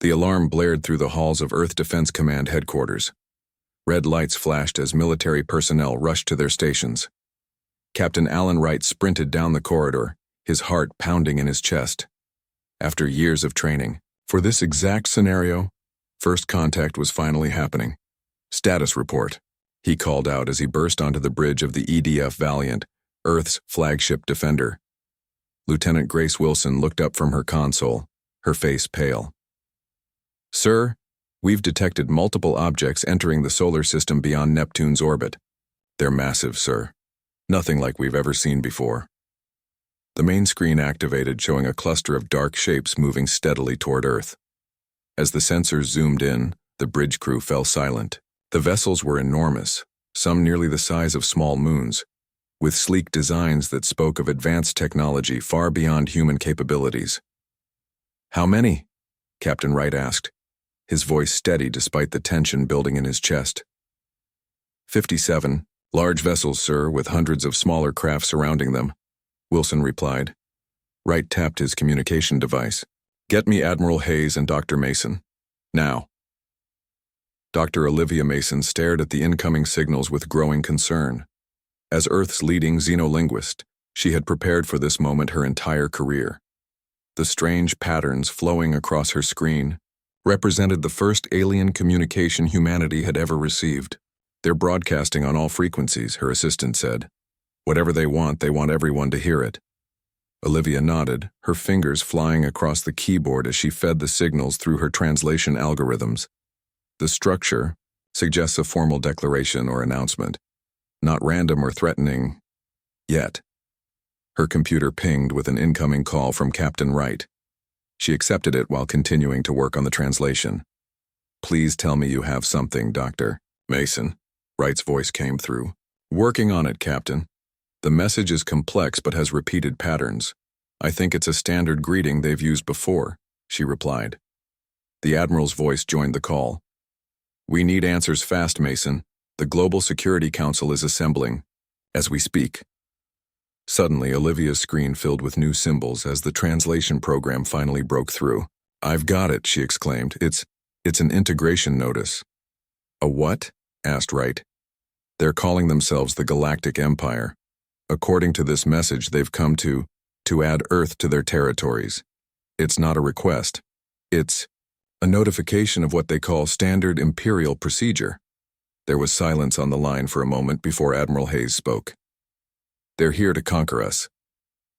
The alarm blared through the halls of Earth Defense Command headquarters. Red lights flashed as military personnel rushed to their stations. Captain Alan Wright sprinted down the corridor, his heart pounding in his chest. After years of training, for this exact scenario, first contact was finally happening. Status report, he called out as he burst onto the bridge of the EDF Valiant, Earth's flagship defender. Lieutenant Grace Wilson looked up from her console, her face pale. "Sir, we've detected multiple objects entering the solar system beyond Neptune's orbit. They're massive, sir. Nothing like we've ever seen before." The main screen activated, showing a cluster of dark shapes moving steadily toward Earth. As the sensors zoomed in, the bridge crew fell silent. The vessels were enormous, some nearly the size of small moons, with sleek designs that spoke of advanced technology far beyond human capabilities. "How many?" Captain Wright asked, his voice steady despite the tension building in his chest. 57, large vessels, sir, with hundreds of smaller craft surrounding them," Wilson replied. Wright tapped his communication device. "Get me Admiral Hayes and Dr. Mason. Now." Dr. Olivia Mason stared at the incoming signals with growing concern. As Earth's leading xenolinguist, she had prepared for this moment her entire career. The strange patterns flowing across her screen represented the first alien communication humanity had ever received. "They're broadcasting on all frequencies," her assistant said. "Whatever they want everyone to hear it." Olivia nodded, her fingers flying across the keyboard as she fed the signals through her translation algorithms. The structure suggests a formal declaration or announcement, not random or threatening yet. Her computer pinged with an incoming call from Captain Wright. She accepted it while continuing to work on the translation. "Please tell me you have something, Dr. Mason," Wright's voice came through. "Working on it, Captain. The message is complex but has repeated patterns. I think it's a standard greeting they've used before," she replied. The Admiral's voice joined the call. "We need answers fast, Mason. The Global Security Council is assembling as we speak." Suddenly, Olivia's screen filled with new symbols as the translation program finally broke through. "I've got it," she exclaimed. It's an integration notice." "A what?" asked Wright. "They're calling themselves the Galactic Empire. According to this message, they've come to add Earth to their territories. It's not a request. It's a notification of what they call standard imperial procedure." There was silence on the line for a moment before Admiral Hayes spoke. "They're here to conquer us."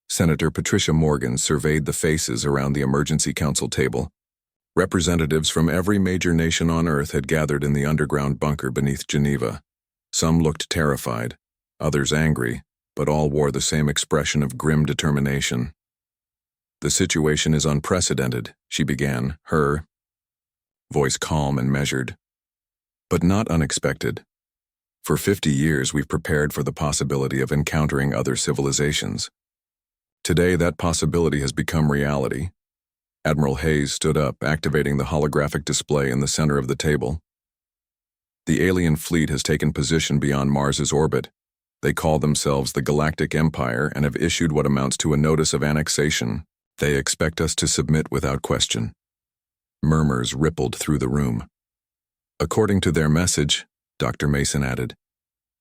Senator Patricia Morgan surveyed the faces around the emergency council table. Representatives from every major nation on Earth had gathered in the underground bunker beneath Geneva. Some looked terrified, others angry, but all wore the same expression of grim determination. "The situation is unprecedented," she began, her voice calm and measured, "but not unexpected. For 50 years we've prepared for the possibility of encountering other civilizations. Today that possibility has become reality." Admiral Hayes stood up, activating the holographic display in the center of the table. "The alien fleet has taken position beyond Mars's orbit. They call themselves the Galactic Empire and have issued what amounts to a notice of annexation. They expect us to submit without question." Murmurs rippled through the room. "According to their message," Dr. Mason added,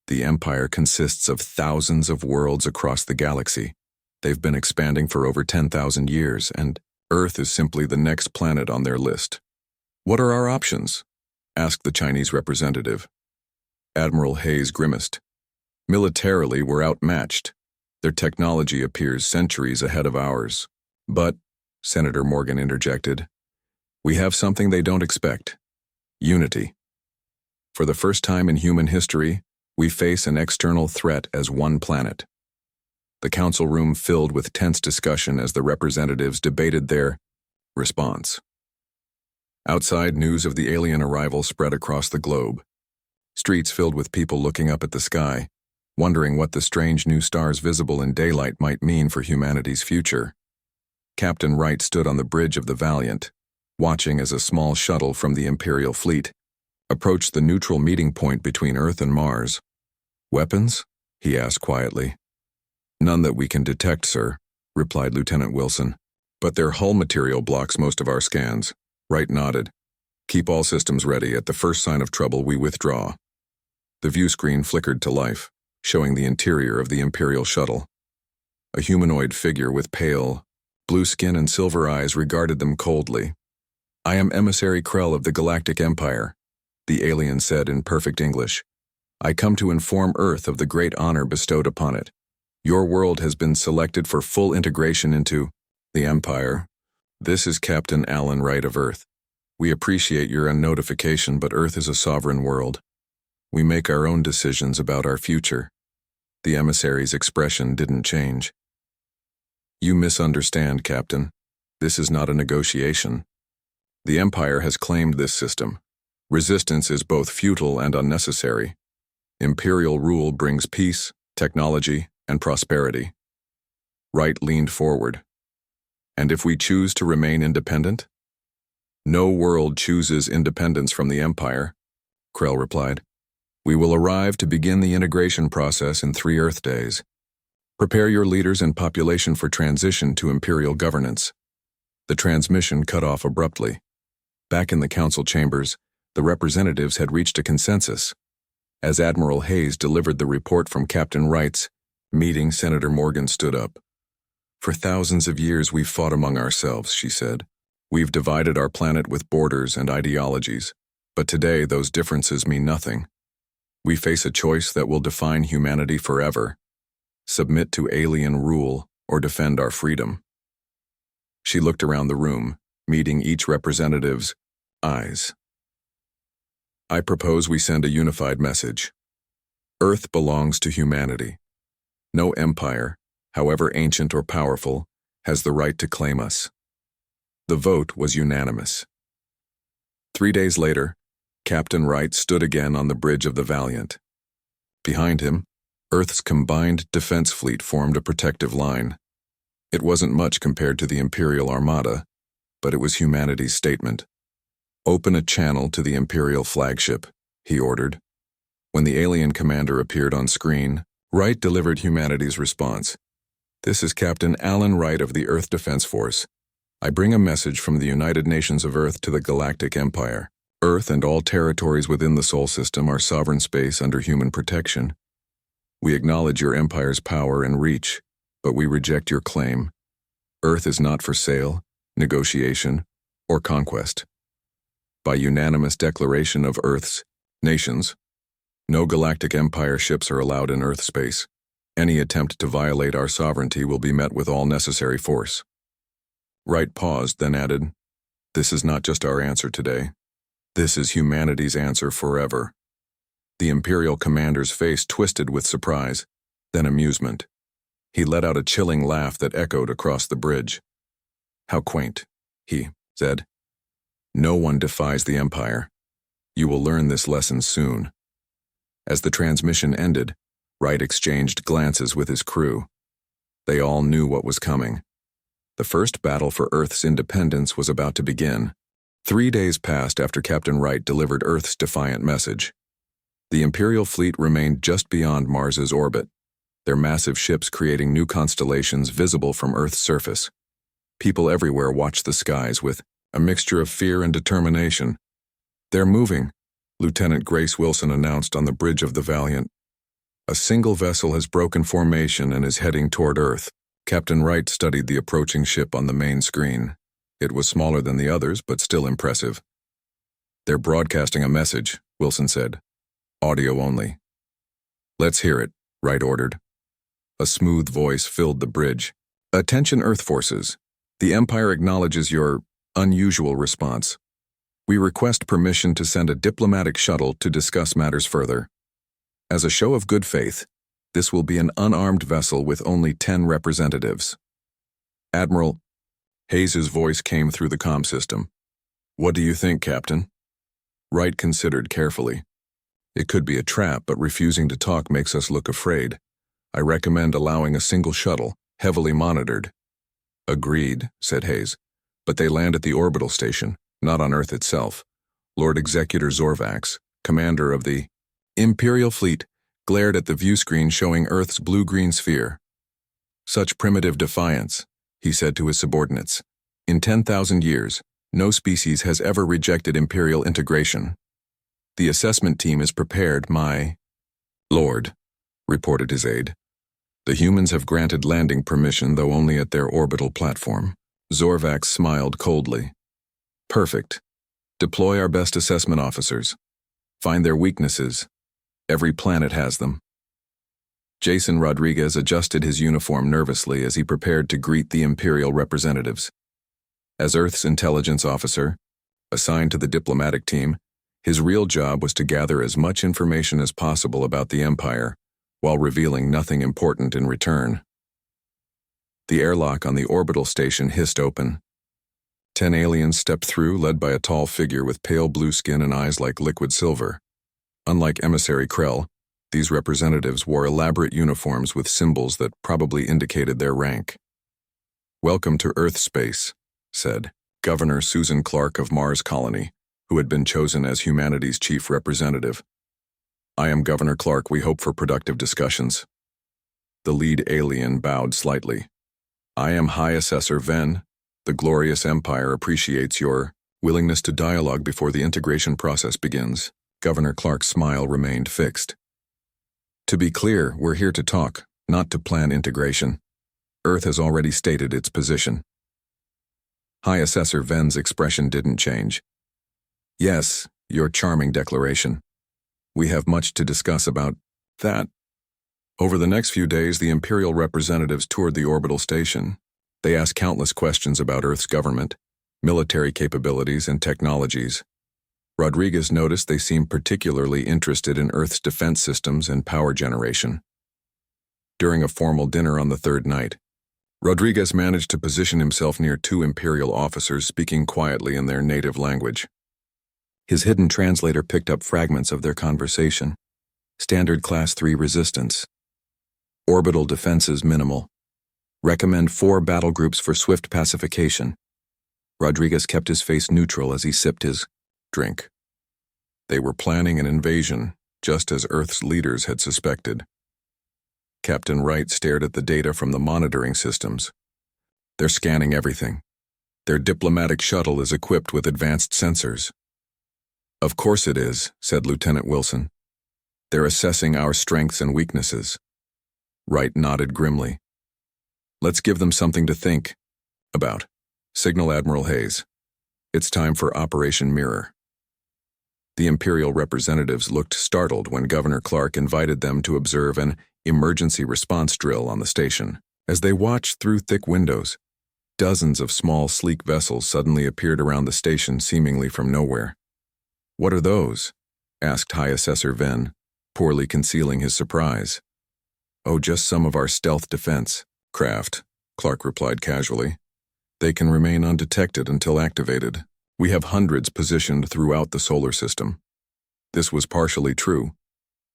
"the Empire consists of thousands of worlds across the galaxy. They've been expanding for over 10,000 years, and Earth is simply the next planet on their list." "What are our options?" asked the Chinese representative. Admiral Hayes grimaced. "Militarily, we're outmatched. Their technology appears centuries ahead of ours. But," Senator Morgan interjected, "we have something they don't expect. Unity. For the first time in human history, we face an external threat as one planet." The council room filled with tense discussion as the representatives debated their response. Outside, news of the alien arrival spread across the globe. Streets filled with people looking up at the sky, wondering what the strange new stars visible in daylight might mean for humanity's future. Captain Wright stood on the bridge of the Valiant, watching as a small shuttle from the Imperial fleet approached the neutral meeting point between Earth and Mars. "Weapons?" he asked quietly. "None that we can detect, sir," replied Lieutenant Wilson, "but their hull material blocks most of our scans. Wright nodded. Keep all systems ready. At the first sign of trouble, we withdraw. The view screen flickered to life, showing the interior of the Imperial shuttle. A humanoid figure with pale, blue skin and silver eyes regarded them coldly. I am Emissary Krell of the Galactic Empire, the alien said in perfect English. I come to inform Earth of the great honor bestowed upon it. Your world has been selected for full integration into the Empire. This is Captain Alan Wright of Earth. We appreciate your notification, but Earth is a sovereign world. We make our own decisions about our future. The emissary's expression didn't change. You misunderstand, Captain. This is not a negotiation. The Empire has claimed this system. Resistance is both futile and unnecessary. Imperial rule brings peace, technology, and prosperity. Wright leaned forward. And if we choose to remain independent? No world chooses independence from the Empire, Krell replied. We will arrive to begin the integration process in 3 Earth days. Prepare your leaders and population for transition to Imperial governance. The transmission cut off abruptly. Back in the council chambers, the representatives had reached a consensus. As Admiral Hayes delivered the report from Captain Wright's meeting, Senator Morgan stood up. For thousands of years we've fought among ourselves, she said. We've divided our planet with borders and ideologies, but today those differences mean nothing. We face a choice that will define humanity forever: submit to alien rule or defend our freedom. She looked around the room, meeting each representative's eyes. I propose we send a unified message. Earth belongs to humanity. No empire, however ancient or powerful, has the right to claim us. The vote was unanimous. 3 days later, Captain Wright stood again on the bridge of the Valiant. Behind him, Earth's combined defense fleet formed a protective line. It wasn't much compared to the Imperial Armada, but it was humanity's statement. Open a channel to the Imperial flagship, he ordered. When the alien commander appeared on screen, Wright delivered humanity's response. This is Captain Alan Wright of the Earth Defense Force. I bring a message from the United Nations of Earth to the Galactic Empire. Earth and all territories within the Sol system are sovereign space under human protection. We acknowledge your empire's power and reach, but we reject your claim. Earth is not for sale, negotiation, or conquest. By unanimous declaration of Earth's nations, no Galactic Empire ships are allowed in Earth space. Any attempt to violate our sovereignty will be met with all necessary force. Wright paused, then added, This is not just our answer today. This is humanity's answer forever. The Imperial commander's face twisted with surprise, then amusement. He let out a chilling laugh that echoed across the bridge. How quaint, he said. No one defies the Empire. You will learn this lesson soon. As the transmission ended, Wright exchanged glances with his crew. They all knew what was coming. The first battle for Earth's independence was about to begin. 3 days passed after Captain Wright delivered Earth's defiant message. The Imperial fleet remained just beyond Mars's orbit, their massive ships creating new constellations visible from Earth's surface. People everywhere watched the skies with a mixture of fear and determination. They're moving, Lieutenant Grace Wilson announced on the bridge of the Valiant. A single vessel has broken formation and is heading toward Earth. Captain Wright studied the approaching ship on the main screen. It was smaller than the others, but still impressive. They're broadcasting a message, Wilson said. Audio only. Let's hear it, Wright ordered. A smooth voice filled the bridge. Attention Earth forces. The Empire acknowledges your unusual response. We request permission to send a diplomatic shuttle to discuss matters further. As a show of good faith, this will be an unarmed vessel with only 10 representatives. Admiral Hayes's voice came through the comm system. What do you think, Captain? Wright considered carefully. It could be a trap, but refusing to talk makes us look afraid. I recommend allowing a single shuttle, heavily monitored. Agreed, said Hayes. But they land at the orbital station, not on Earth itself. Lord Executor Zorvax, commander of the Imperial fleet, glared at the view screen showing Earth's blue-green sphere. Such primitive defiance, he said to his subordinates. In 10,000 years, No species has ever rejected Imperial integration. The assessment team is prepared, my lord, reported his aide. The humans have granted landing permission, though only at their orbital platform. Zorvax smiled coldly. Perfect. Deploy our best assessment officers. Find their weaknesses. Every planet has them. Jason Rodriguez adjusted his uniform nervously as he prepared to greet the Imperial representatives. As Earth's intelligence officer, assigned to the diplomatic team, his real job was to gather as much information as possible about the Empire, while revealing nothing important in return. The airlock on the orbital station hissed open. 10 aliens stepped through, led by a tall figure with pale blue skin and eyes like liquid silver. Unlike Emissary Krell, these representatives wore elaborate uniforms with symbols that probably indicated their rank. "Welcome to Earth space," said Governor Susan Clark of Mars Colony, who had been chosen as humanity's chief representative. "I am Governor Clark. We hope for productive discussions." The lead alien bowed slightly. "I am High Assessor Ven. The glorious Empire appreciates your willingness to dialogue before the integration process begins." Governor Clark's smile remained fixed. "To be clear, we're here to talk, not to plan integration. Earth has already stated its position." High Assessor Ven's expression didn't change. "Yes, your charming declaration. We have much to discuss about that." Over the next few days, the Imperial representatives toured the orbital station. They asked countless questions about Earth's government, military capabilities, and technologies. Rodriguez noticed they seemed particularly interested in Earth's defense systems and power generation. During a formal dinner on the third night, Rodriguez managed to position himself near two Imperial officers speaking quietly in their native language. His hidden translator picked up fragments of their conversation. Standard Class 3 resistance. Orbital defenses minimal. Recommend 4 battle groups for swift pacification. Rodriguez kept his face neutral as he sipped his drink. They were planning an invasion, just as Earth's leaders had suspected. Captain Wright stared at the data from the monitoring systems. "They're scanning everything. Their diplomatic shuttle is equipped with advanced sensors." "Of course it is," said Lieutenant Wilson. "They're assessing our strengths and weaknesses." Wright nodded grimly. "Let's give them something to think about. Signal Admiral Hayes. It's time for Operation Mirror." The Imperial representatives looked startled when Governor Clark invited them to observe an emergency response drill on the station. As they watched through thick windows, dozens of small, sleek vessels suddenly appeared around the station, seemingly from nowhere. "What are those?" asked High Assessor Ven, poorly concealing his surprise. "Oh, just some of our stealth defense craft," Clark replied casually. "They can remain undetected until activated. We have hundreds positioned throughout the solar system." This was partially true.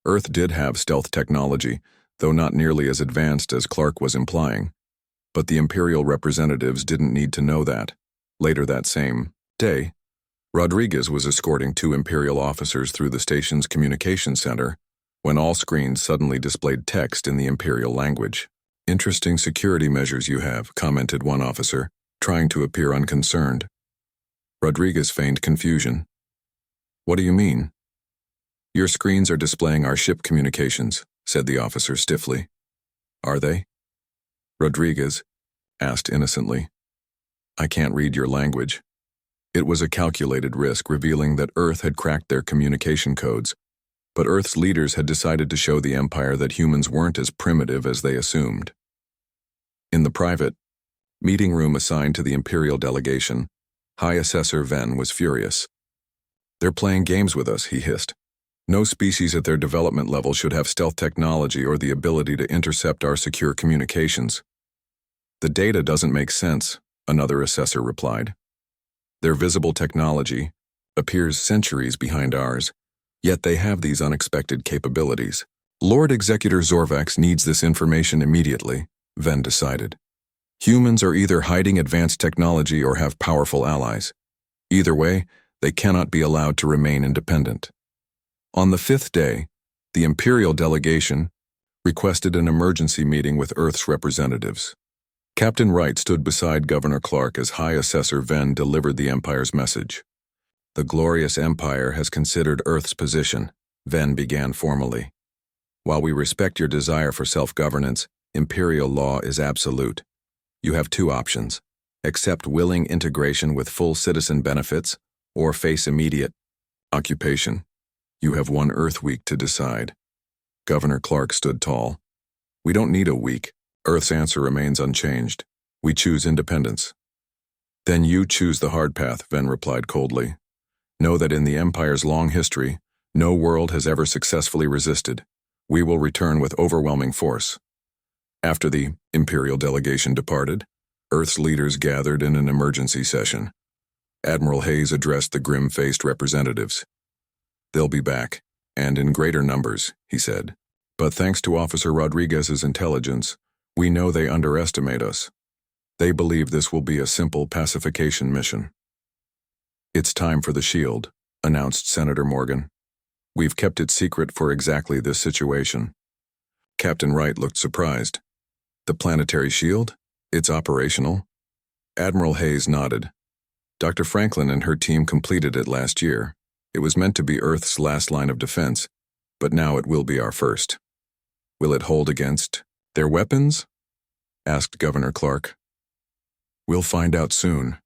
Earth did have stealth technology, though not nearly as advanced as Clark was implying. But the Imperial representatives didn't need to know that. Later that same day, Rodriguez was escorting 2 Imperial officers through the station's communication center when all screens suddenly displayed text in the Imperial language. "Interesting security measures you have," commented one officer, trying to appear unconcerned. Rodriguez feigned confusion. "What do you mean?" "Your screens are displaying our ship communications," said the officer stiffly. "Are they?" Rodriguez asked innocently. "I can't read your language." It was a calculated risk, revealing that Earth had cracked their communication codes, but Earth's leaders had decided to show the Empire that humans weren't as primitive as they assumed. In the private meeting room assigned to the Imperial delegation, High Assessor Ven was furious. "They're playing games with us," he hissed. "No species at their development level should have stealth technology or the ability to intercept our secure communications." "The data doesn't make sense," another assessor replied. "Their visible technology appears centuries behind ours, yet they have these unexpected capabilities. Lord Executor Zorvax needs this information immediately," Ven decided. "Humans are either hiding advanced technology or have powerful allies. Either way, they cannot be allowed to remain independent." On the 5th day, the Imperial delegation requested an emergency meeting with Earth's representatives. Captain Wright stood beside Governor Clark as High Assessor Venn delivered the Empire's message. The glorious Empire has considered Earth's position, Venn began formally. While we respect your desire for self-governance, Imperial law is absolute. You have two options: accept willing integration with full citizen benefits, or face immediate occupation. You have 1 Earth week to decide. Governor Clark stood tall. We don't need a week. Earth's answer remains unchanged. We choose independence. Then you choose the hard path, Venn replied coldly. Know that in the Empire's long history, no world has ever successfully resisted. We will return with overwhelming force. After the Imperial delegation departed, Earth's leaders gathered in an emergency session. Admiral Hayes addressed the grim-faced representatives. They'll be back, and in greater numbers, he said. But thanks to Officer Rodriguez's intelligence, we know they underestimate us. They believe this will be a simple pacification mission. It's time for the shield, announced Senator Morgan. We've kept it secret for exactly this situation. Captain Wright looked surprised. The planetary shield? It's operational? Admiral Hayes nodded. Dr. Franklin and her team completed it last year. It was meant to be Earth's last line of defense, but now it will be our first. Will it hold against their weapons? Asked Governor Clark. We'll find out soon,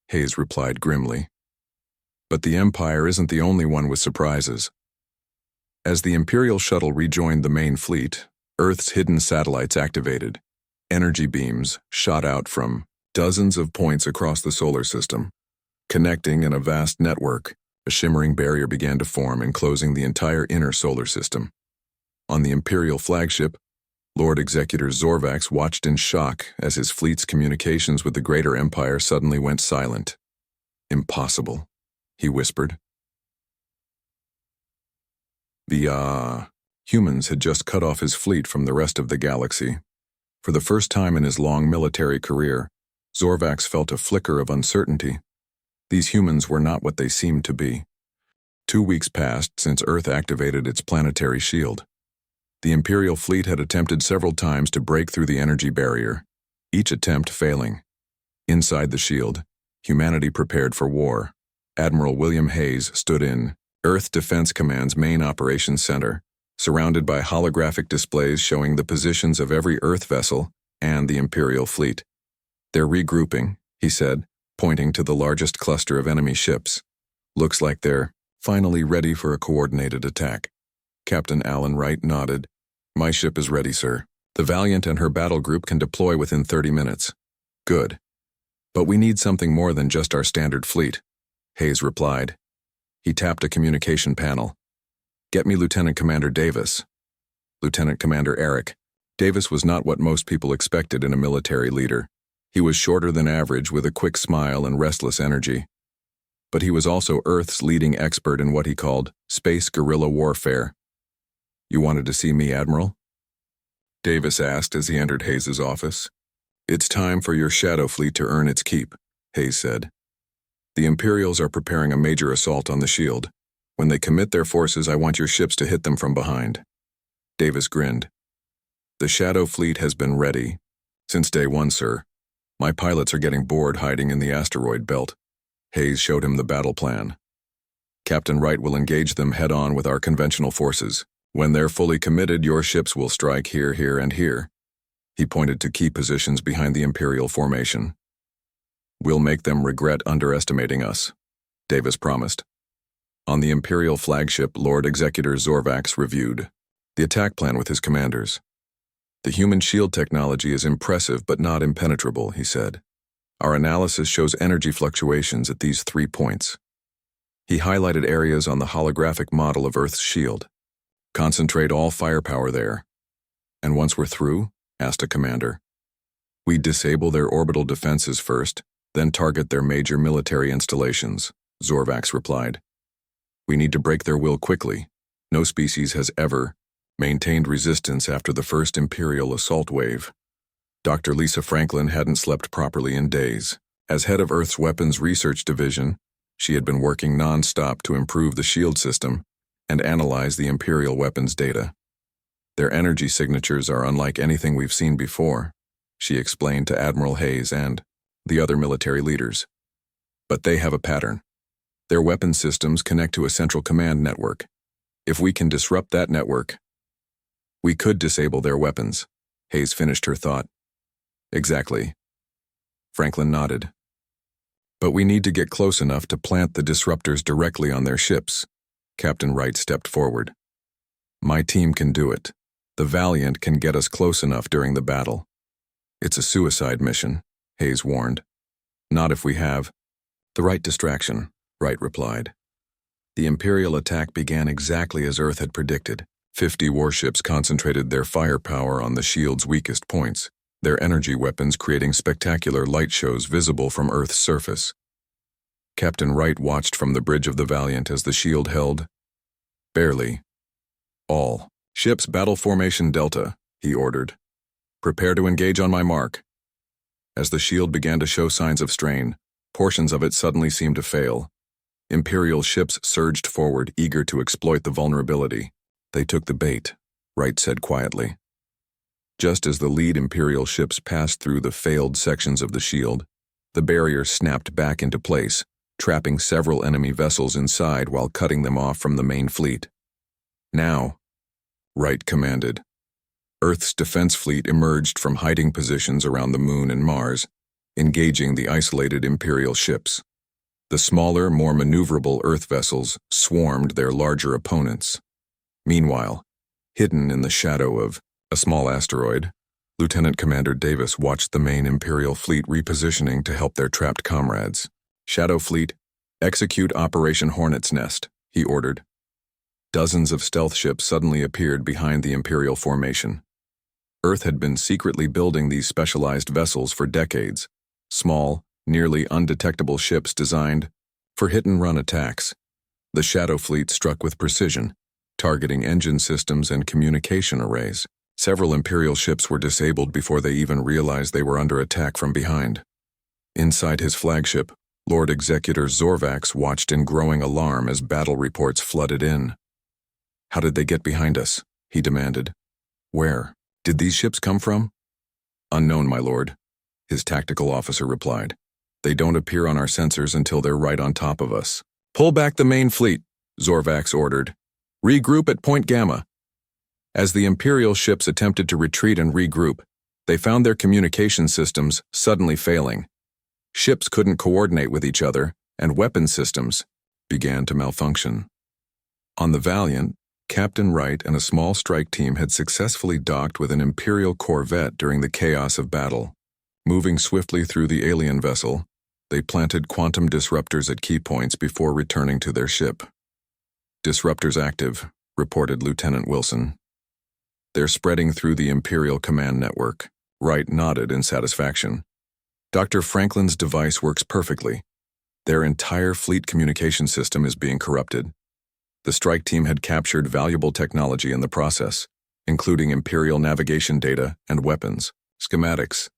Hayes replied grimly. But the Empire isn't the only one with surprises. As the Imperial shuttle rejoined the main fleet, Earth's hidden satellites activated. Energy beams shot out from dozens of points across the solar system. Connecting in a vast network, a shimmering barrier began to form, enclosing the entire inner solar system. On the Imperial flagship, Lord Executor Zorvax watched in shock as his fleet's communications with the Greater Empire suddenly went silent. Impossible, he whispered. The humans had just cut off his fleet from the rest of the galaxy. For the first time in his long military career, Zorvax felt a flicker of uncertainty. These humans were not what they seemed to be. 2 weeks passed since Earth activated its planetary shield. The Imperial fleet had attempted several times to break through the energy barrier, each attempt failing. Inside the shield, humanity prepared for war. Admiral William Hayes stood in Earth Defense Command's main operations center, surrounded by holographic displays showing the positions of every Earth vessel and the Imperial fleet. They're regrouping, he said, pointing to the largest cluster of enemy ships. Looks like they're finally ready for a coordinated attack. Captain Alan Wright nodded. My ship is ready, sir. The Valiant and her battle group can deploy within 30 minutes. Good. But we need something more than just our standard fleet, Hayes replied. He tapped a communication panel. Get me Lieutenant Commander Davis. Lieutenant Commander Eric. Davis was not what most people expected in a military leader. He was shorter than average with a quick smile and restless energy. But he was also Earth's leading expert in what he called space guerrilla warfare. You wanted to see me, Admiral? Davis asked as he entered Hayes's office. It's time for your shadow fleet to earn its keep, Hayes said. The Imperials are preparing a major assault on the shield. When they commit their forces, I want your ships to hit them from behind. Davis grinned. The shadow fleet has been ready since day one, sir. My pilots are getting bored hiding in the asteroid belt. Hayes showed him the battle plan. Captain Wright will engage them head-on with our conventional forces. When they're fully committed, your ships will strike here, here, and here. He pointed to key positions behind the Imperial formation. We'll make them regret underestimating us, Davis promised. On the Imperial flagship, Lord Executor Zorvax reviewed the attack plan with his commanders. The human shield technology is impressive but not impenetrable, he said. Our analysis shows energy fluctuations at these 3 points. He highlighted areas on the holographic model of Earth's shield. Concentrate all firepower there. And once we're through, asked a commander. We disable their orbital defenses first, then target their major military installations, Zorvax replied. We need to break their will quickly. No species has ever maintained resistance after the first Imperial assault wave. Dr. Lisa Franklin hadn't slept properly in days. As head of Earth's Weapons Research Division, she had been working non-stop to improve the shield system and analyze the Imperial weapons data. Their energy signatures are unlike anything we've seen before. she explained to Admiral Hayes and the other military leaders. But they have a pattern. Their weapon systems connect to a central command network. If we can disrupt that network, we could disable their weapons. Hayes finished her thought. Exactly. Franklin nodded. But we need to get close enough to plant the disruptors directly on their ships. Captain Wright stepped forward. My team can do it. The Valiant can get us close enough during the battle. It's a suicide mission, Hayes warned. Not if we have the right distraction, Wright replied. The Imperial attack began exactly as Earth had predicted. 50 warships concentrated their firepower on the shield's weakest points, their energy weapons creating spectacular light shows visible from Earth's surface. Captain Wright watched from the bridge of the Valiant as the shield held. Barely. All ships battle formation Delta, he ordered. Prepare to engage on my mark. As the shield began to show signs of strain, portions of it suddenly seemed to fail. Imperial ships surged forward, eager to exploit the vulnerability. They took the bait, Wright said quietly. Just as the lead Imperial ships passed through the failed sections of the shield, the barrier snapped back into place, trapping several enemy vessels inside while cutting them off from the main fleet. Now, Wright commanded. Earth's defense fleet emerged from hiding positions around the Moon and Mars, engaging the isolated Imperial ships. The smaller, more maneuverable Earth vessels swarmed their larger opponents. Meanwhile, hidden in the shadow of a small asteroid, Lieutenant Commander Davis watched the main Imperial fleet repositioning to help their trapped comrades. Shadow Fleet, execute Operation Hornet's Nest, he ordered. Dozens of stealth ships suddenly appeared behind the Imperial formation. Earth had been secretly building these specialized vessels for decades, small, nearly undetectable ships designed for hit-and-run attacks. The Shadow Fleet struck with precision, targeting engine systems and communication arrays. Several Imperial ships were disabled before they even realized they were under attack from behind. Inside his flagship, Lord Executor Zorvax watched in growing alarm as battle reports flooded in. How did they get behind us? He demanded. Where did these ships come from? Unknown, my lord, his tactical officer replied. They don't appear on our sensors until they're right on top of us. Pull back the main fleet, Zorvax ordered. Regroup at Point Gamma. As the Imperial ships attempted to retreat and regroup, they found their communication systems suddenly failing. Ships couldn't coordinate with each other, and weapon systems began to malfunction. On the Valiant, Captain Wright and a small strike team had successfully docked with an Imperial corvette during the chaos of battle. Moving swiftly through the alien vessel, they planted quantum disruptors at key points before returning to their ship. Disruptors active, reported Lieutenant Wilson. They're spreading through the Imperial command network. Wright nodded in satisfaction. Dr. Franklin's device works perfectly. Their entire fleet communication system is being corrupted. The strike team had captured valuable technology in the process, including Imperial navigation data and weapons, schematics.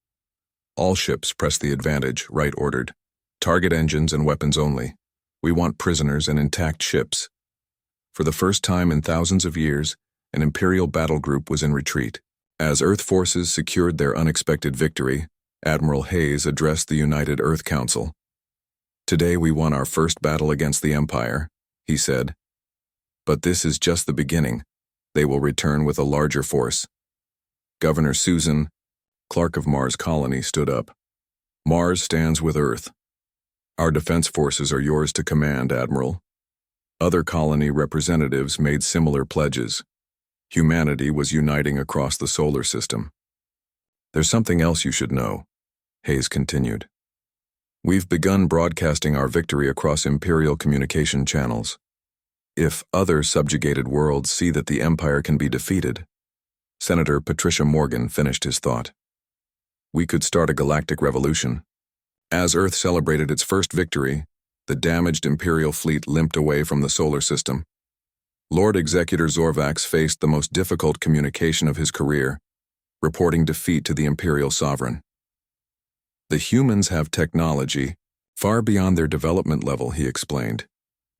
All ships press the advantage, Wright ordered. Target engines and weapons only. We want prisoners and intact ships. For the first time in thousands of years, an Imperial battle group was in retreat. As Earth forces secured their unexpected victory, Admiral Hayes addressed the United Earth Council. Today we won our first battle against the Empire, he said. But this is just the beginning. They will return with a larger force. Governor Susan, Clark of Mars Colony, stood up. Mars stands with Earth. Our defense forces are yours to command, Admiral. Other colony representatives made similar pledges. Humanity was uniting across the solar system. There's something else you should know, Hayes continued. We've begun broadcasting our victory across Imperial communication channels. If other subjugated worlds see that the Empire can be defeated, Senator Patricia Morgan finished his thought. We could start a galactic revolution. As Earth celebrated its first victory, the damaged Imperial fleet limped away from the solar system. Lord Executor Zorvax faced the most difficult communication of his career, reporting defeat to the Imperial sovereign. The humans have technology far beyond their development level, he explained.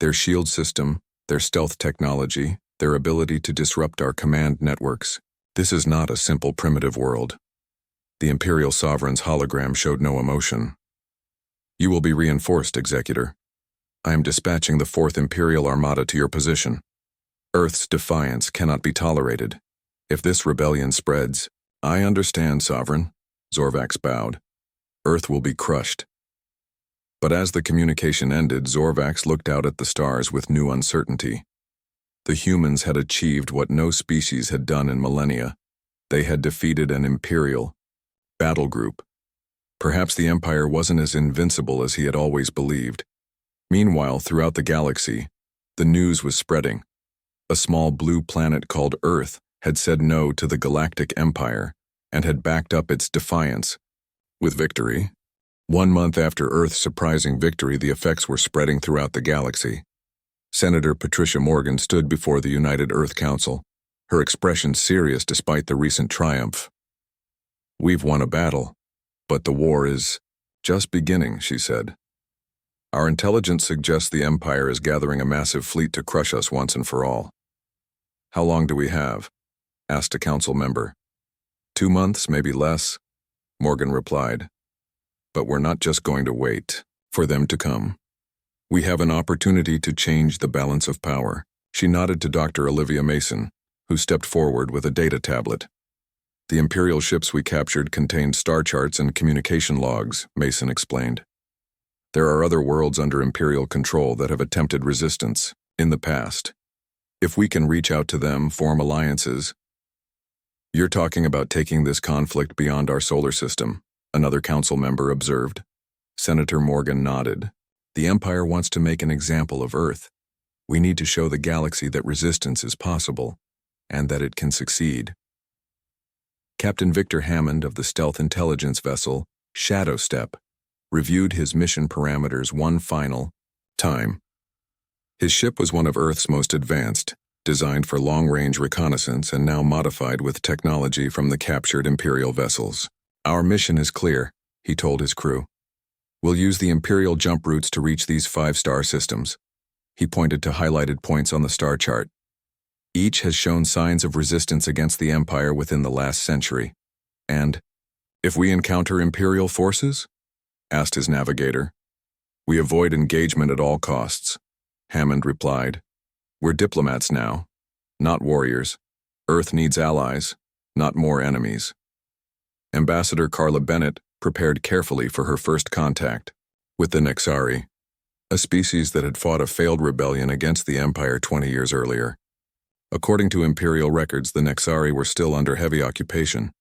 Their shield system, their stealth technology, their ability to disrupt our command networks. This is not a simple primitive world. The Imperial Sovereign's hologram showed no emotion. You will be reinforced, Executor. I am dispatching the 4th Imperial Armada to your position. Earth's defiance cannot be tolerated. If this rebellion spreads, I understand, Sovereign. Zorvax bowed. Earth will be crushed. But as the communication ended, Zorvax looked out at the stars with new uncertainty. The humans had achieved what no species had done in millennia. They had defeated an Imperial battle group. Perhaps the Empire wasn't as invincible as he had always believed. Meanwhile, throughout the galaxy, the news was spreading. A small blue planet called Earth had said no to the Galactic Empire and had backed up its defiance with victory. 1 month after Earth's surprising victory, the effects were spreading throughout the galaxy. Senator Patricia Morgan stood before the United Earth Council, her expression serious despite the recent triumph. We've won a battle, but the war is just beginning, she said. Our intelligence suggests the Empire is gathering a massive fleet to crush us once and for all. How long do we have? Asked a council member. 2 months, maybe less, Morgan replied. But we're not just going to wait for them to come. We have an opportunity to change the balance of power. She nodded to Dr. Olivia Mason, who stepped forward with a data tablet. The Imperial ships we captured contained star charts and communication logs, Mason explained. There are other worlds under Imperial control that have attempted resistance in the past. If we can reach out to them, form alliances. You're talking about taking this conflict beyond our solar system, another council member observed. Senator Morgan nodded. The Empire wants to make an example of Earth. We need to show the galaxy that resistance is possible, and that it can succeed. Captain Victor Hammond of the stealth intelligence vessel, Shadow Step, reviewed his mission parameters one final time. His ship was one of Earth's most advanced, designed for long-range reconnaissance and now modified with technology from the captured Imperial vessels. Our mission is clear, he told his crew. We'll use the Imperial jump routes to reach these 5-star systems. He pointed to highlighted points on the star chart. Each has shown signs of resistance against the Empire within the last century. And, if we encounter Imperial forces? Asked his navigator. We avoid engagement at all costs, Hammond replied. We're diplomats now, not warriors. Earth needs allies, not more enemies. Ambassador Carla Bennett prepared carefully for her first contact with the Nexari, a species that had fought a failed rebellion against the Empire 20 years earlier. According to Imperial records, the Nexari were still under heavy occupation,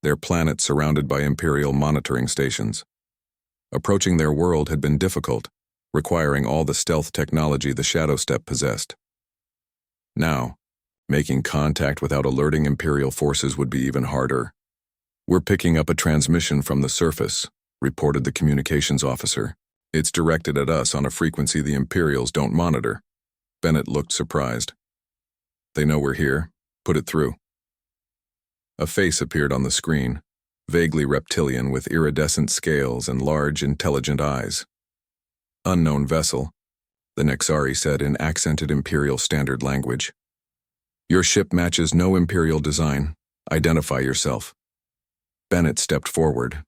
their planet surrounded by Imperial monitoring stations. Approaching their world had been difficult, requiring all the stealth technology the Shadow Step possessed. Now, making contact without alerting Imperial forces would be even harder. We're picking up a transmission from the surface, reported the communications officer. It's directed at us on a frequency the Imperials don't monitor. Bennett looked surprised. They know we're here. Put it through. A face appeared on the screen, vaguely reptilian with iridescent scales and large, intelligent eyes. Unknown vessel, the Nexari said in accented Imperial standard language. Your ship matches no Imperial design. Identify yourself. Bennett stepped forward.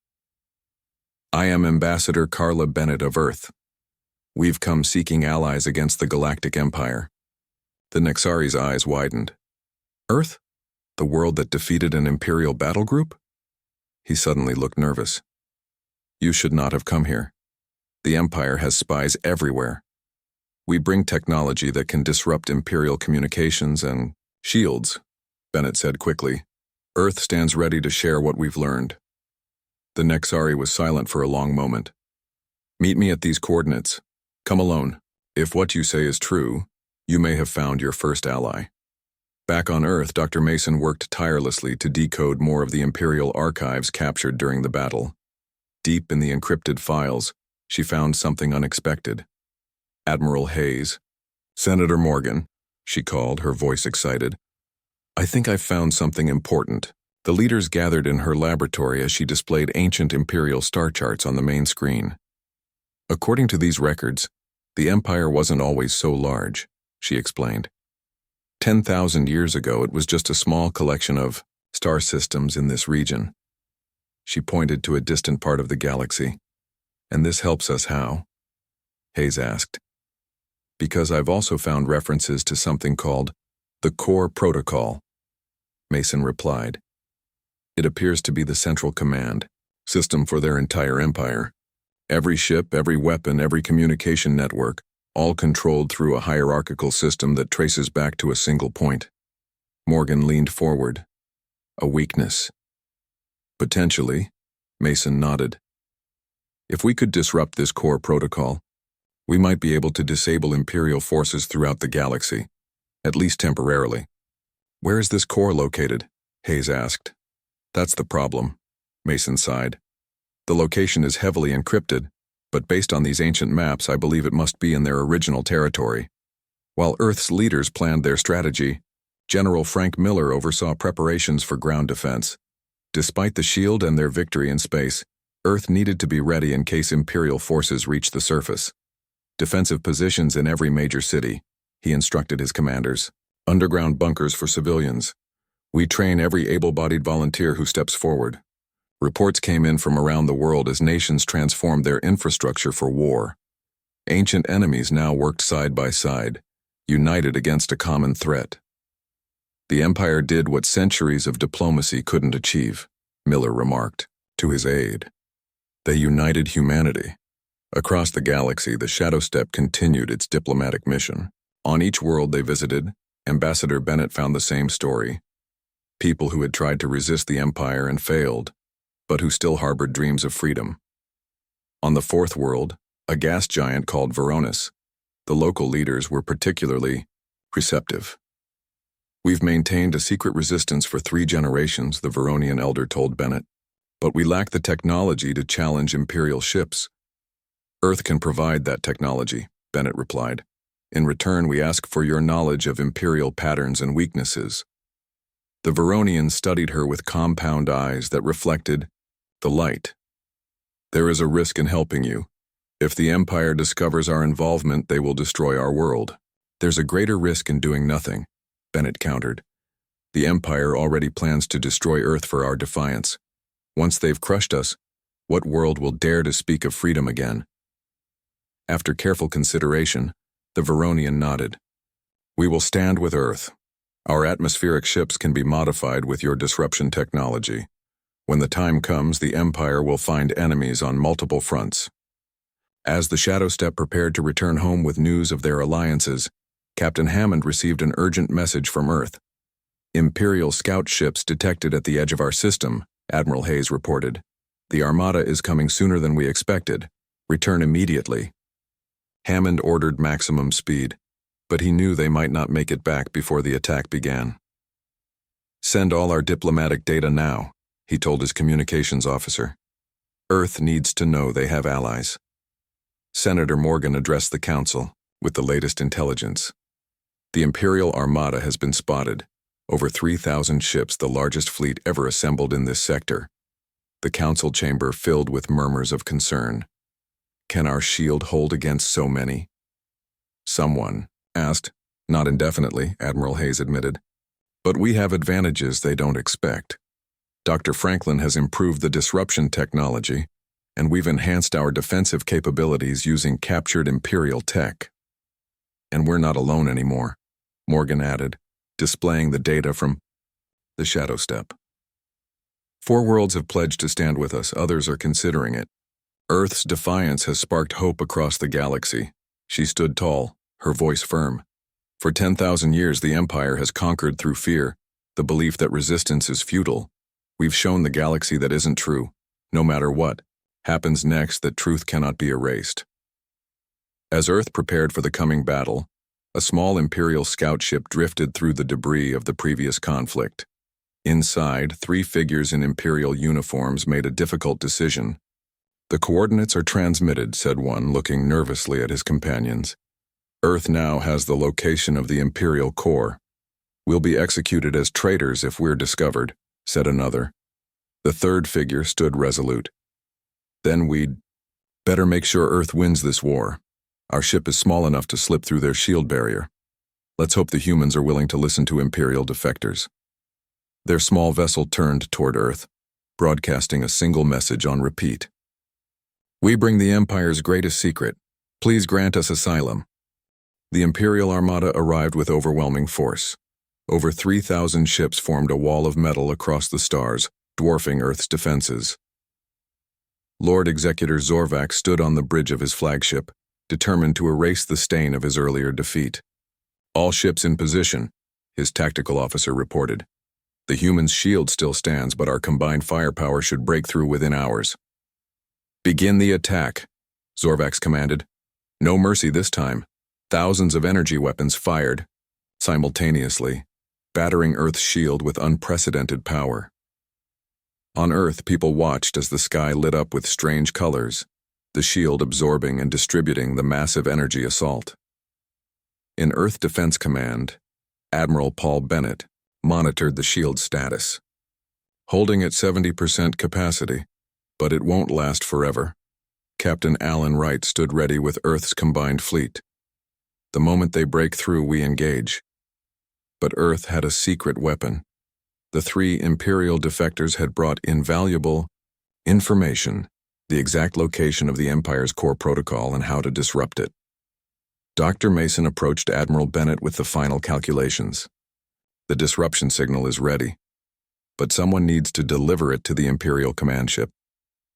I am Ambassador Carla Bennett of Earth. We've come seeking allies against the Galactic Empire. The Nexari's eyes widened. Earth? The world that defeated an Imperial battle group? He suddenly looked nervous. You should not have come here. The Empire has spies everywhere. We bring technology that can disrupt Imperial communications and shields, Bennett said quickly. Earth stands ready to share what we've learned. The Nexari was silent for a long moment. Meet me at these coordinates. Come alone. If what you say is true, you may have found your first ally. Back on Earth, Dr. Mason worked tirelessly to decode more of the Imperial archives captured during the battle. Deep in the encrypted files, she found something unexpected. Admiral Hayes. Senator Morgan, she called, her voice excited. I think I've found something important. The leaders gathered in her laboratory as she displayed ancient Imperial star charts on the main screen. According to these records, the Empire wasn't always so large, she explained. 10,000 years ago, it was just a small collection of star systems in this region. She pointed to a distant part of the galaxy. And this helps us how? Hayes asked. Because I've also found references to something called the Core Protocol, Mason replied. It appears to be the central command system for their entire empire. Every ship, every weapon, every communication network, all controlled through a hierarchical system that traces back to a single point. Morgan leaned forward. A weakness. Potentially, Mason nodded. If we could disrupt this core protocol, we might be able to disable Imperial forces throughout the galaxy, at least temporarily. Where is this core located? Hayes asked. That's the problem, Mason sighed. The location is heavily encrypted, but based on these ancient maps, I believe it must be in their original territory. While Earth's leaders planned their strategy, General Frank Miller oversaw preparations for ground defense. Despite the shield and their victory in space, Earth needed to be ready in case Imperial forces reached the surface. Defensive positions in every major city, he instructed his commanders. Underground bunkers for civilians. We train every able-bodied volunteer who steps forward. Reports came in from around the world as nations transformed their infrastructure for war. Ancient enemies now worked side by side, united against a common threat. The Empire did what centuries of diplomacy couldn't achieve, Miller remarked, to his aide. They united humanity. Across the galaxy, the Shadow Step continued its diplomatic mission. On each world they visited, Ambassador Bennett found the same story. People who had tried to resist the Empire and failed, but who still harbored dreams of freedom. On the fourth world, a gas giant called Voronus, the local leaders were particularly receptive. We've maintained a secret resistance for 3 generations, the Voronian elder told Bennett, but we lack the technology to challenge Imperial ships. Earth can provide that technology, Bennett replied. In return, we ask for your knowledge of Imperial patterns and weaknesses. The Voronian studied her with compound eyes that reflected the light. There is a risk in helping you. If the Empire discovers our involvement, they will destroy our world. There's a greater risk in doing nothing, Bennett countered. The Empire already plans to destroy Earth for our defiance. Once they've crushed us, what world will dare to speak of freedom again? After careful consideration, the Voronian nodded. We will stand with Earth. Our atmospheric ships can be modified with your disruption technology. When the time comes, the Empire will find enemies on multiple fronts. As the Shadow Step prepared to return home with news of their alliances, Captain Hammond received an urgent message from Earth. Imperial scout ships detected at the edge of our system, Admiral Hayes reported. The Armada is coming sooner than we expected. Return immediately. Hammond ordered maximum speed, but he knew they might not make it back before the attack began. Send all our diplomatic data now, he told his communications officer. Earth needs to know they have allies. Senator Morgan addressed the council with the latest intelligence. The Imperial Armada has been spotted. Over 3,000 ships, the largest fleet ever assembled in this sector. The council chamber filled with murmurs of concern. Can our shield hold against so many? Someone asked. Not indefinitely, Admiral Hayes admitted. But we have advantages they don't expect. Dr. Franklin has improved the disruption technology, and we've enhanced our defensive capabilities using captured Imperial tech. And we're not alone anymore, Morgan added, displaying the data from the Shadow Step. 4 worlds have pledged to stand with us, others are considering it. Earth's defiance has sparked hope across the galaxy. She stood tall, her voice firm. For 10,000 years, the Empire has conquered through fear, the belief that resistance is futile. We've shown the galaxy that isn't true. No matter what happens next, that truth cannot be erased. As Earth prepared for the coming battle, a small Imperial scout ship drifted through the debris of the previous conflict. Inside, 3 figures in Imperial uniforms made a difficult decision. The coordinates are transmitted, said one, looking nervously at his companions. Earth now has the location of the Imperial core. We'll be executed as traitors if we're discovered, said another. The third figure stood resolute. Then we'd better make sure Earth wins this war. Our ship is small enough to slip through their shield barrier. Let's hope the humans are willing to listen to Imperial defectors. Their small vessel turned toward Earth. broadcasting a single message on repeat. "We bring the Empire's greatest secret. Please grant us asylum." The Imperial Armada arrived with overwhelming force. Over 3,000 ships formed a wall of metal across the stars, dwarfing Earth's defenses. Lord Executor Zorvac stood on the bridge of his flagship, determined to erase the stain of his earlier defeat. "All ships in position," his tactical officer reported. "The human's shield still stands, but our combined firepower should break through within hours." "Begin the attack," Zorvac commanded. "No mercy this time." Thousands of energy weapons fired simultaneously, battering Earth's shield with unprecedented power. On Earth, people watched as the sky lit up with strange colors, the shield absorbing and distributing the massive energy assault. In Earth Defense Command, Admiral Paul Bennett monitored the shield's status. "Holding at 70% capacity, but it won't last forever." Captain Alan Wright stood ready with Earth's combined fleet. "The moment they break through, we engage." But Earth had a secret weapon. The 3 Imperial defectors had brought invaluable information, the exact location of the Empire's core protocol and how to disrupt it. Dr. Mason approached Admiral Bennett with the final calculations. "The disruption signal is ready, but someone needs to deliver it to the Imperial command ship.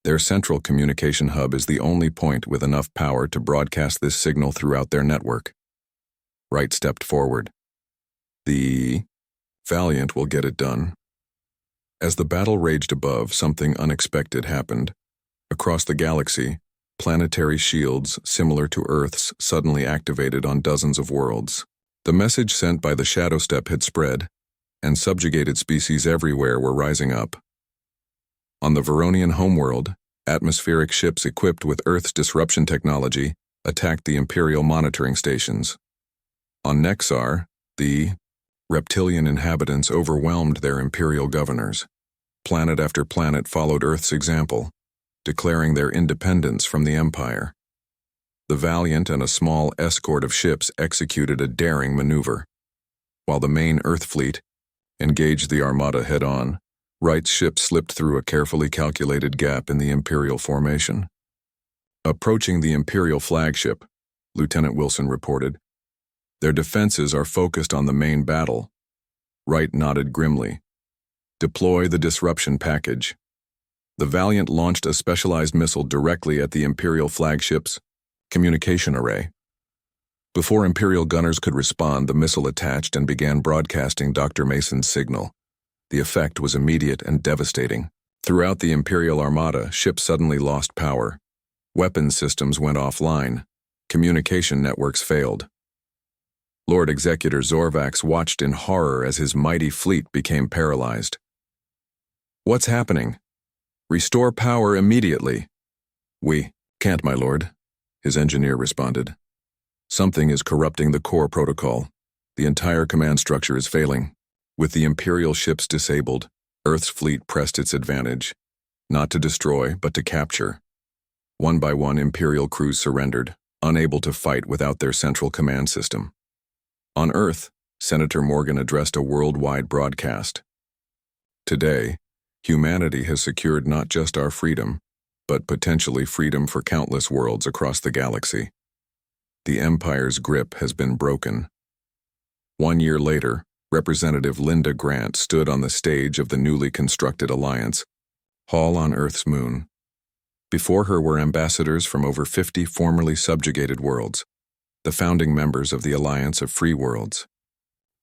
Their central communication hub is the only point with enough power to broadcast this signal throughout their network." Wright stepped forward. "The Valiant will get it done." As the battle raged above, something unexpected happened. Across the galaxy, planetary shields similar to Earth's suddenly activated on dozens of worlds. The message sent by the Shadow Step had spread, and subjugated species everywhere were rising up. On the Veronian homeworld, atmospheric ships equipped with Earth's disruption technology attacked the Imperial monitoring stations. On Nexar, the reptilian inhabitants overwhelmed their Imperial governors. Planet after planet followed Earth's example, declaring their independence from the Empire. The Valiant and a small escort of ships executed a daring maneuver. While the main Earth fleet engaged the Armada head-on, Wright's ship slipped through a carefully calculated gap in the Imperial formation. Approaching the Imperial flagship, Lieutenant Wilson reported, "Their defenses are focused on the main battle." Wright nodded grimly. "Deploy the disruption package." The Valiant launched a specialized missile directly at the Imperial flagship's communication array. Before Imperial gunners could respond, the missile attached and began broadcasting Dr. Mason's signal. The effect was immediate and devastating. Throughout the Imperial Armada, ships suddenly lost power. Weapons systems went offline. Communication networks failed. Lord Executor Zorvac watched in horror as his mighty fleet became paralyzed. "What's happening? Restore power immediately." "We can't, my lord," his engineer responded. "Something is corrupting the core protocol. The entire command structure is failing." With the Imperial ships disabled, Earth's fleet pressed its advantage, not to destroy, but to capture. One by one, Imperial crews surrendered, unable to fight without their central command system. On Earth, Senator Morgan addressed a worldwide broadcast. "Today, humanity has secured not just our freedom, but potentially freedom for countless worlds across the galaxy. The Empire's grip has been broken." 1 year later, Representative Linda Grant stood on the stage of the newly constructed Alliance Hall on Earth's moon. Before her were ambassadors from over 50 formerly subjugated worlds, the founding members of the Alliance of Free Worlds.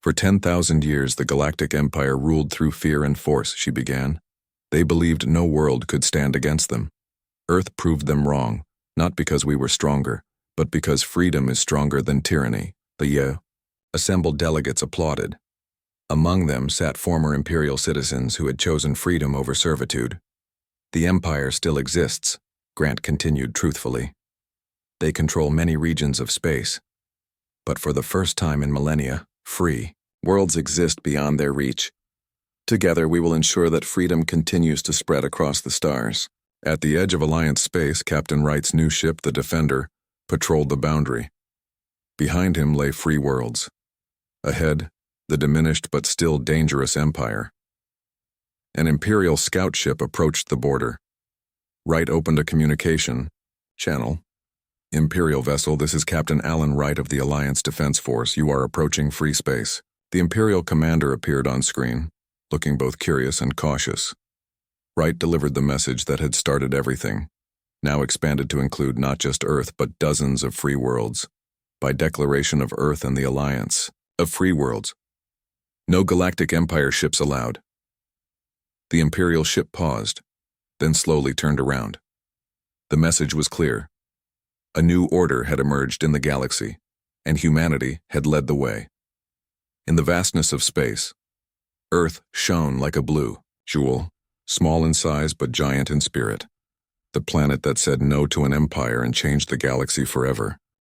"For 10,000 years, the Galactic Empire ruled through fear and force," she began. "They believed no world could stand against them. Earth proved them wrong, not because we were stronger, but because freedom is stronger than tyranny." The assembled delegates applauded. Among them sat former Imperial citizens who had chosen freedom over servitude. "The Empire still exists," Grant continued truthfully. "They control many regions of space. But for the first time in millennia, free worlds exist beyond their reach. Together we will ensure that freedom continues to spread across the stars." At the edge of Alliance space, Captain Wright's new ship, the Defender, patrolled the boundary. Behind him lay free worlds. Ahead, the diminished but still dangerous Empire. An Imperial scout ship approached the border. Wright opened a communication channel. Imperial vessel, this is Captain Alan Wright of the Alliance Defense Force. You are approaching free space. The Imperial commander appeared on screen, looking both curious and cautious. Wright delivered the message that had started everything, now expanded to include not just Earth but dozens of free worlds. By declaration of Earth and the Alliance of Free Worlds. No Galactic Empire ships allowed. The Imperial ship paused, then slowly turned around. The message was clear. A new order had emerged in the galaxy, and humanity had led the way. In the vastness of space, Earth shone like a blue jewel, small in size but giant in spirit. The planet that said no to an empire and changed the galaxy forever.